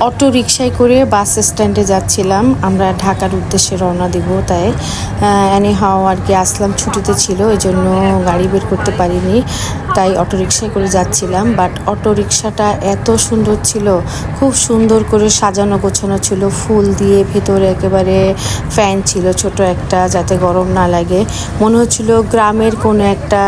Auto রিকশায় করে বাস স্ট্যান্ডে যাচ্ছিলাম, আমরা ঢাকার উদ্দেশ্যে রওনা দিব। তাই এনি হাও আর কি আসলাম, ছুটিতে ছিল, এই জন্য গাড়ি বের করতে পারিনি, তাই অটো রিকশায় করে যাচ্ছিলাম। বাট অটো রিকশাটা এত সুন্দর ছিল, খুব সুন্দর করে সাজানো গোছানো ছিল, ফুল দিয়ে, ভেতরে একেবারে ফ্যান ছিল ছোট একটা, যাতে গরম না লাগে। মনে হচ্ছিল গ্রামের কোনো একটা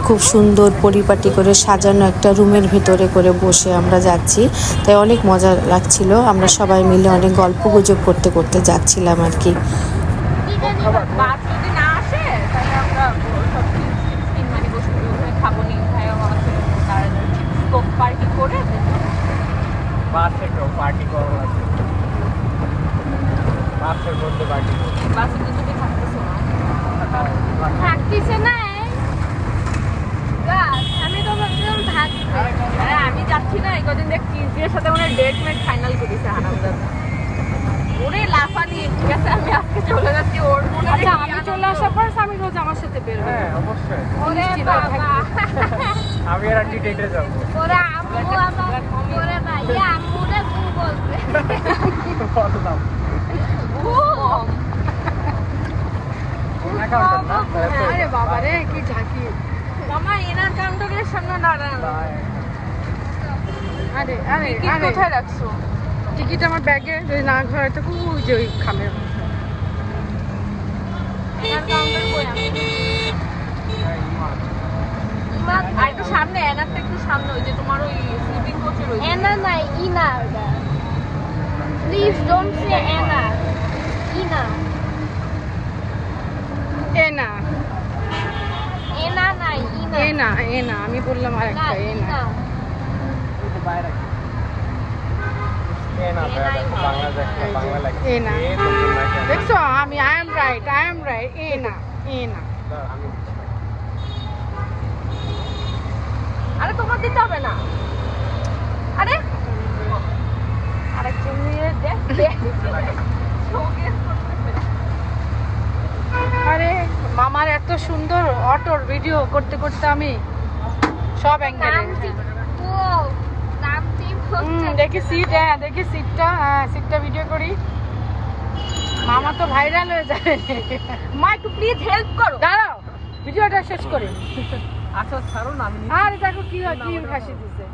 খুব সুন্দর পরিপাটি করে সাজানো একটা রুমের ভেতরে করে বসে আমরা যাচ্ছি। তাই অনেক মজা লাগছিল, আমরা সবাই মিলে অনেক গল্প গুজব করতে করতে যাচ্ছিলাম আর কি। আমি যাচ্ছি না, এই কদিন দেখছি যে সাথে ওনার ডেট মেট ফাইনাল করেছে হারামজাদা। ওরে লাফানি, ঠিক আছে আমি আজকে চলে যাচ্ছি ওর মনে। আচ্ছা, আমি চলে আসার পর আমি রোজ আমার সাথে বের হই। হ্যাঁ অবশ্যই, ওরে বাবা, আমি আর আন্টি ডেটে যাব। ওরে আম্মু আমার, ওরে ভাইয়া আম্মুরে বউ বলবে। বললাম আরে বাবা রে, কি ঝাঁকি! মামা এনার কাউন্টারের সামনে দাঁড়ান। আরে আরে কি আরে, কোথায় রাখছো? টিকিট আমার ব্যাগে, যদি না ঘরে তো ওই যে ওই খামের। এনার কাউন্টার কই? আমি আর একটু সামনে, এনারটা একটু সামনে, ওই যে তোমার ওই স্লিপিং কোচের ওই। Anna নাই Inar. Please don't say Anna. Ina. Ena Anna নাই Ina. এনা এনা, আমি বললাম আর না একটা এনা। Ina. এনা, দেখছো আমি আই এম রাইট এনা এনা। আরে তোমার দিতে হবে না। আরে আরেকজন নিয়ে দেখ দেখ। শোকেস করতেছে। আরে মামার এত সুন্দর অটোর ভিডিও করতে করতে আমি সব অ্যাঙ্গেলে ও নাম ঠিক হচ্ছে। দেখি সিট, হ্যাঁ দেখি সিটটা, সিটটা ভিডিও করি। মামা তো ভাইরাল হয়ে যাবে। মা একটু প্লিজ হেল্প করো। দাঁড়াও, ভিডিওটা শেষ করি। আচ্ছা ছাড়ো না, আমি আরে দেখো কি হয়, কি হাসি দিছে।